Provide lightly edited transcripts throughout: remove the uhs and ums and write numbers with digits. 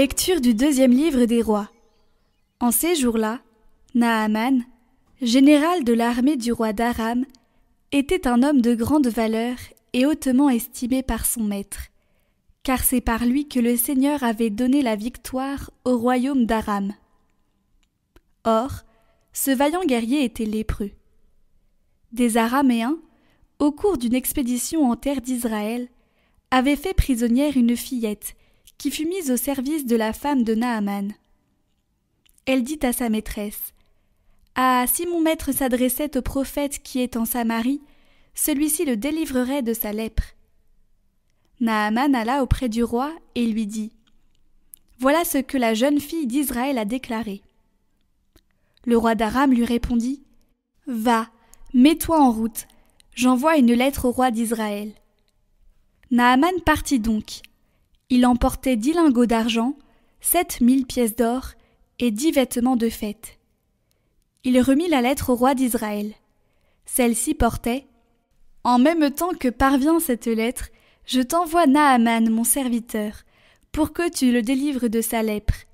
Lecture du 2e livre des rois. En ces jours-là, Naaman, général de l'armée du roi d'Aram, était un homme de grande valeur et hautement estimé par son maître, car c'est par lui que le Seigneur avait donné la victoire au royaume d'Aram. Or, ce vaillant guerrier était lépreux. Des Araméens, au cours d'une expédition en terre d'Israël, avaient fait prisonnière une fillette qui fut mise au service de la femme de Naaman. Elle dit à sa maîtresse : « Ah, si mon maître s'adressait au prophète qui est en Samarie, celui-ci le délivrerait de sa lèpre. » Naaman alla auprès du roi et lui dit : « Voilà ce que la jeune fille d'Israël a déclaré. » Le roi d'Aram lui répondit : « Va, mets-toi en route, j'envoie une lettre au roi d'Israël. » Naaman partit donc. Il emportait 10 lingots d'argent, 7000 pièces d'or et 10 vêtements de fête. Il remit la lettre au roi d'Israël. Celle-ci portait : « En même temps que parvient cette lettre, je t'envoie Naaman, mon serviteur, pour que tu le délivres de sa lèpre. »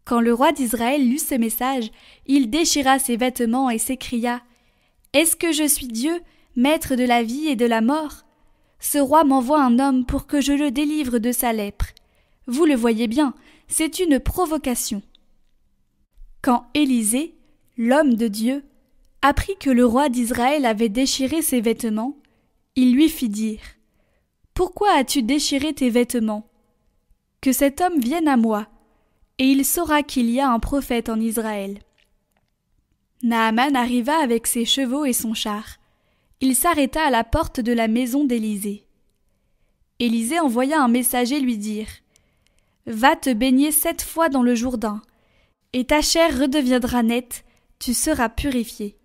Quand le roi d'Israël lut ce message, il déchira ses vêtements et s'écria : « Est-ce que je suis Dieu, maître de la vie et de la mort ? Ce roi m'envoie un homme pour que je le délivre de sa lèpre. Vous le voyez bien, c'est une provocation. » Quand Élisée, l'homme de Dieu, apprit que le roi d'Israël avait déchiré ses vêtements, il lui fit dire : « Pourquoi as-tu déchiré tes vêtements ? Que cet homme vienne à moi, et il saura qu'il y a un prophète en Israël. » Naaman arriva avec ses chevaux et son char. Il s'arrêta à la porte de la maison d'Élisée. Élisée envoya un messager lui dire : « Va te baigner 7 fois dans le Jourdain, et ta chair redeviendra nette, tu seras purifié. »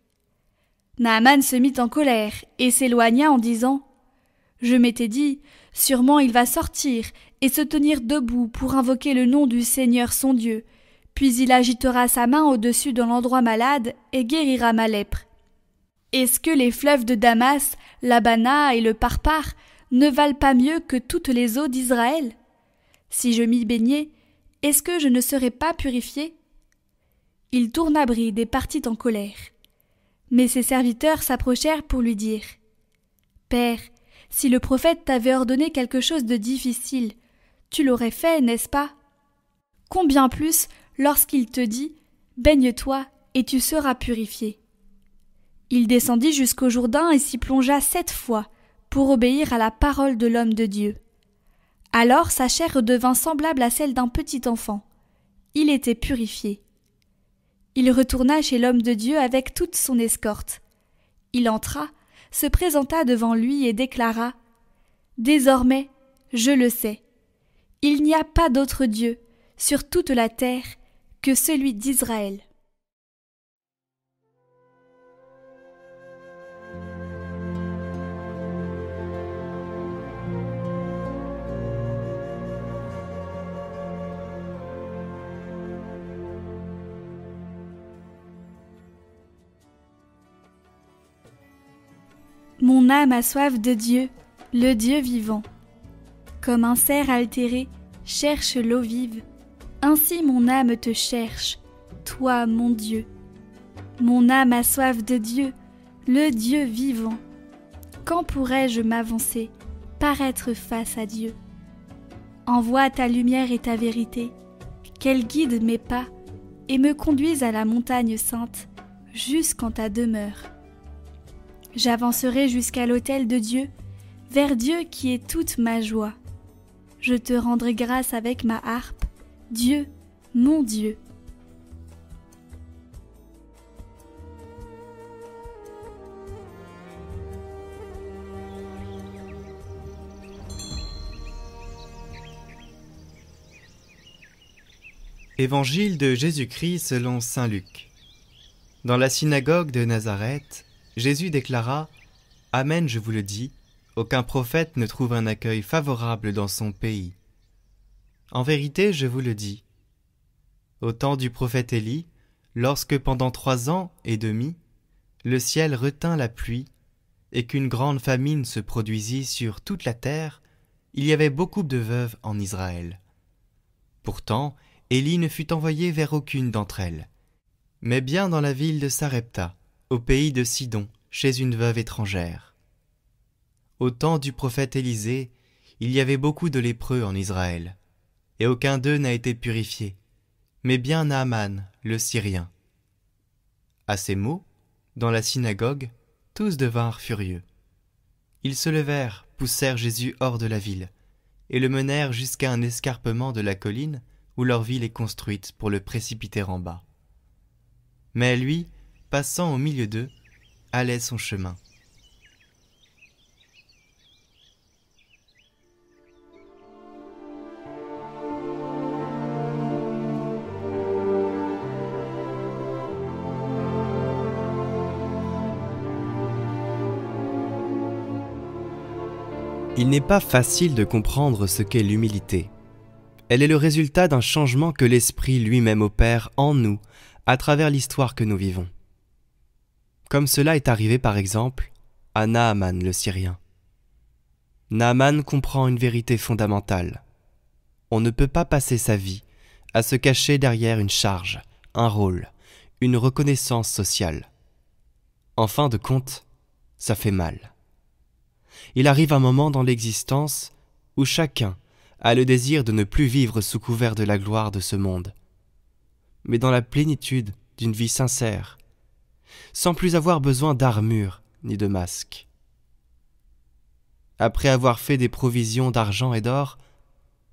Naaman se mit en colère et s'éloigna en disant : « Je m'étais dit, sûrement il va sortir et se tenir debout pour invoquer le nom du Seigneur son Dieu, puis il agitera sa main au-dessus de l'endroit malade et guérira ma lèpre. Est-ce que les fleuves de Damas, l'Abana et le Parpar ne valent pas mieux que toutes les eaux d'Israël ? Si je m'y baignais, est-ce que je ne serais pas purifié ? » Il tourna bride et partit en colère. Mais ses serviteurs s'approchèrent pour lui dire : « Père, si le prophète t'avait ordonné quelque chose de difficile, tu l'aurais fait, n'est-ce pas ? Combien plus lorsqu'il te dit : baigne-toi et tu seras purifié. » Il descendit jusqu'au Jourdain et s'y plongea 7 fois pour obéir à la parole de l'homme de Dieu. Alors sa chair redevint semblable à celle d'un petit enfant. Il était purifié. Il retourna chez l'homme de Dieu avec toute son escorte. Il entra, se présenta devant lui et déclara : « Désormais, je le sais, il n'y a pas d'autre Dieu sur toute la terre que celui d'Israël. » Mon âme a soif de Dieu, le Dieu vivant. Comme un cerf altéré cherche l'eau vive, ainsi mon âme te cherche, toi mon Dieu. Mon âme a soif de Dieu, le Dieu vivant. Quand pourrais-je m'avancer, paraître face à Dieu ? Envoie ta lumière et ta vérité, qu'elle guide mes pas et me conduise à la montagne sainte, jusqu'en ta demeure. J'avancerai jusqu'à l'autel de Dieu, vers Dieu qui est toute ma joie. Je te rendrai grâce avec ma harpe, Dieu, mon Dieu. Évangile de Jésus-Christ selon saint Luc. Dans la synagogue de Nazareth, Jésus déclara : « Amen, je vous le dis, aucun prophète ne trouve un accueil favorable dans son pays. En vérité, je vous le dis. Au temps du prophète Élie, lorsque pendant 3 ans et demi, le ciel retint la pluie et qu'une grande famine se produisit sur toute la terre, il y avait beaucoup de veuves en Israël. Pourtant, Élie ne fut envoyé vers aucune d'entre elles, mais bien dans la ville de Sarepta, au pays de Sidon, chez une veuve étrangère. Au temps du prophète Élisée, il y avait beaucoup de lépreux en Israël, et aucun d'eux n'a été purifié, mais bien Naaman, le Syrien. À ces mots, dans la synagogue, tous devinrent furieux. Ils se levèrent, poussèrent Jésus hors de la ville, et le menèrent jusqu'à un escarpement de la colline où leur ville est construite pour le précipiter en bas. Mais lui, passant au milieu d'eux, allait son chemin. Il n'est pas facile de comprendre ce qu'est l'humilité. Elle est le résultat d'un changement que l'Esprit lui-même opère en nous à travers l'histoire que nous vivons. Comme cela est arrivé par exemple à Naaman le Syrien. Naaman comprend une vérité fondamentale. On ne peut pas passer sa vie à se cacher derrière une charge, un rôle, une reconnaissance sociale. En fin de compte, ça fait mal. Il arrive un moment dans l'existence où chacun a le désir de ne plus vivre sous couvert de la gloire de ce monde, mais dans la plénitude d'une vie sincère, sans plus avoir besoin d'armure ni de masque. Après avoir fait des provisions d'argent et d'or,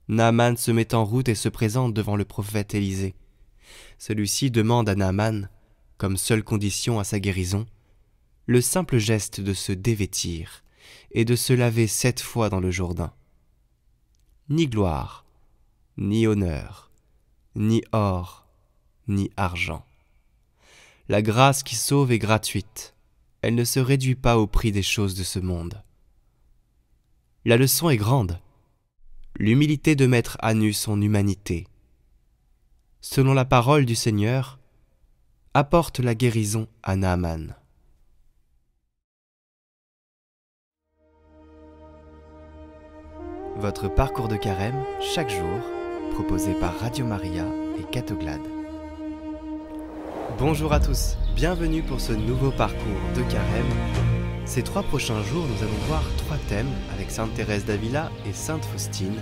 Naaman se met en route et se présente devant le prophète Élisée. Celui-ci demande à Naaman, comme seule condition à sa guérison, le simple geste de se dévêtir et de se laver 7 fois dans le Jourdain. Ni gloire, ni honneur, ni or, ni argent. La grâce qui sauve est gratuite, elle ne se réduit pas au prix des choses de ce monde. La leçon est grande, l'humilité de mettre à nu son humanité. Selon la parole du Seigneur, apporte la guérison à Naaman. Votre parcours de carême, chaque jour, proposé par Radio Maria et Catoglade. Bonjour à tous, bienvenue pour ce nouveau parcours de carême. Ces 3 prochains jours, nous allons voir 3 thèmes avec Sainte Thérèse d'Avila et Sainte Faustine.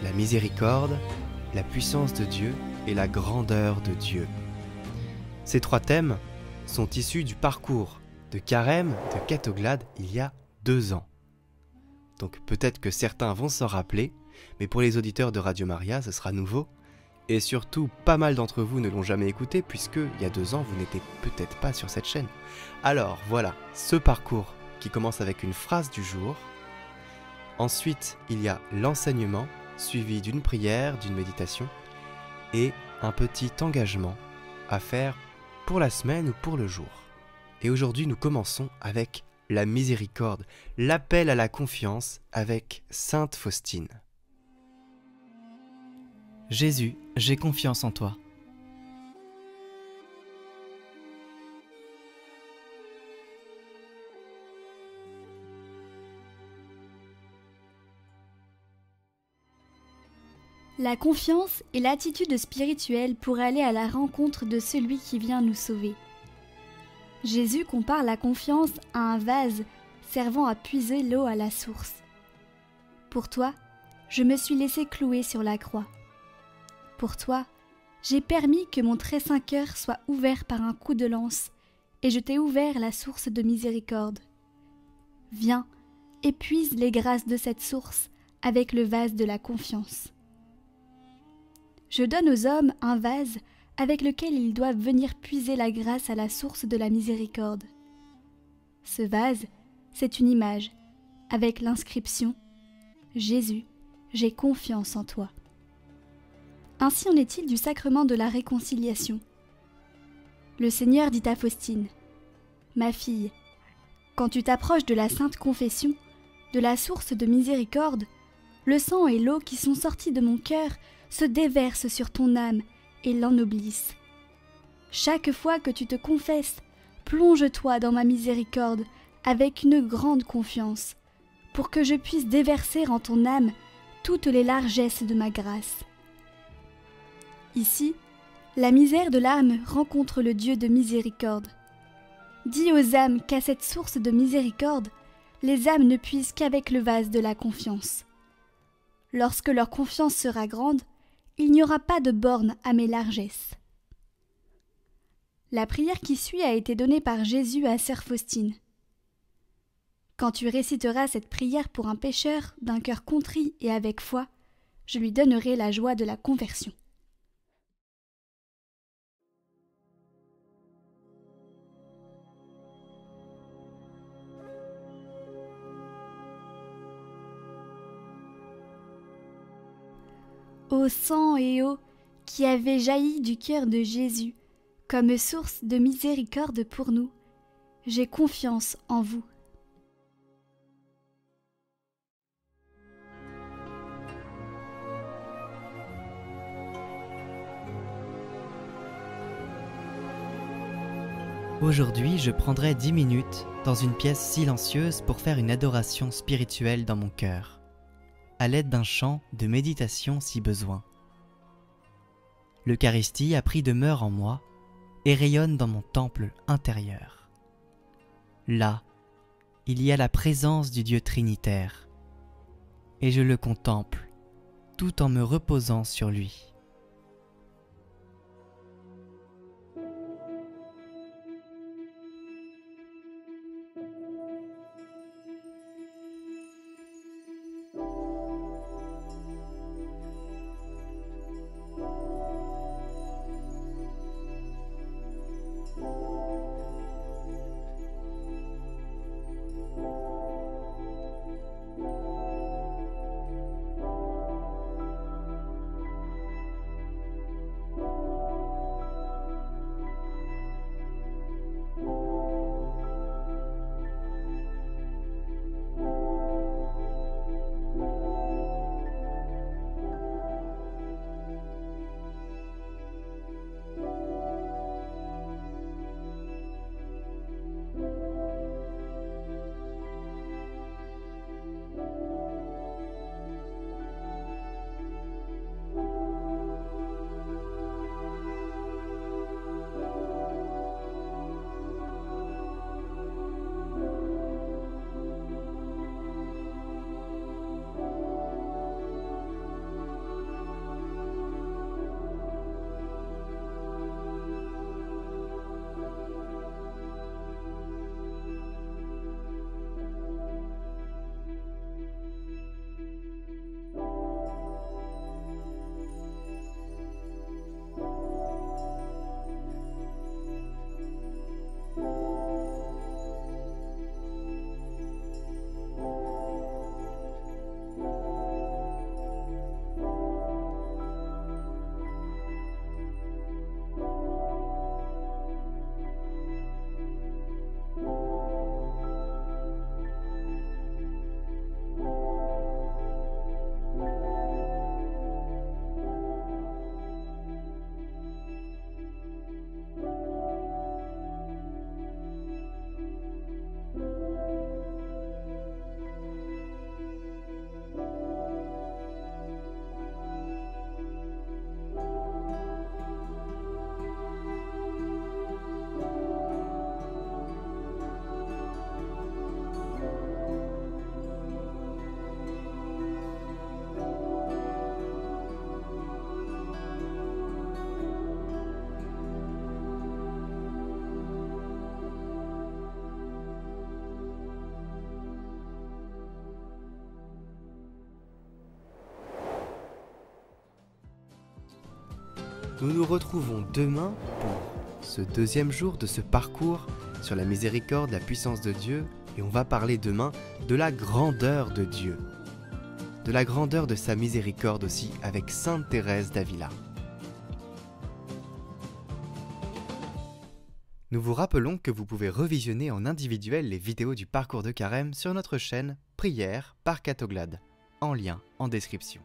La miséricorde, la puissance de Dieu et la grandeur de Dieu. Ces 3 thèmes sont issus du parcours de carême de Catoglade il y a 2 ans. Donc peut-être que certains vont s'en rappeler, mais pour les auditeurs de Radio Maria, ce sera nouveau. Et surtout, pas mal d'entre vous ne l'ont jamais écouté, puisque il y a 2 ans, vous n'étiez peut-être pas sur cette chaîne. Alors voilà, ce parcours qui commence avec une phrase du jour. Ensuite, il y a l'enseignement, suivi d'une prière, d'une méditation, et un petit engagement à faire pour la semaine ou pour le jour. Et aujourd'hui, nous commençons avec la miséricorde, l'appel à la confiance avec Sainte Faustine. Jésus, j'ai confiance en toi. La confiance est l'attitude spirituelle pour aller à la rencontre de celui qui vient nous sauver. Jésus compare la confiance à un vase servant à puiser l'eau à la source. Pour toi, je me suis laissé clouer sur la croix. Pour toi, j'ai permis que mon très saint cœur soit ouvert par un coup de lance, et je t'ai ouvert la source de miséricorde. Viens, épuise les grâces de cette source avec le vase de la confiance. Je donne aux hommes un vase avec lequel ils doivent venir puiser la grâce à la source de la miséricorde. Ce vase, c'est une image, avec l'inscription « Jésus, j'ai confiance en toi ». Ainsi en est-il du sacrement de la réconciliation. Le Seigneur dit à Faustine « Ma fille, quand tu t'approches de la Sainte Confession, de la source de miséricorde, le sang et l'eau qui sont sortis de mon cœur se déversent sur ton âme et l'ennoblissent. Chaque fois que tu te confesses, plonge-toi dans ma miséricorde avec une grande confiance, pour que je puisse déverser en ton âme toutes les largesses de ma grâce. Ici, la misère de l'âme rencontre le Dieu de miséricorde. Dis aux âmes qu'à cette source de miséricorde, les âmes ne puisent qu'avec le vase de la confiance. Lorsque leur confiance sera grande, il n'y aura pas de borne à mes largesses. La prière qui suit a été donnée par Jésus à sœur Faustine. Quand tu réciteras cette prière pour un pécheur, d'un cœur contrit et avec foi, je lui donnerai la joie de la conversion. Ô sang et eau qui avez jailli du cœur de Jésus, comme source de miséricorde pour nous, j'ai confiance en vous. Aujourd'hui, je prendrai 10 minutes dans une pièce silencieuse pour faire une adoration spirituelle dans mon cœur, à l'aide d'un chant de méditation si besoin. L'Eucharistie a pris demeure en moi et rayonne dans mon temple intérieur. Là, il y a la présence du Dieu Trinitaire, et je le contemple tout en me reposant sur lui. Nous nous retrouvons demain pour ce deuxième jour de ce parcours sur la miséricorde, la puissance de Dieu, et on va parler demain de la grandeur de Dieu, de la grandeur de sa miséricorde aussi avec Sainte Thérèse d'Avila. Nous vous rappelons que vous pouvez revisionner en individuel les vidéos du parcours de Carême sur notre chaîne Prière par Catoglade, en lien en description.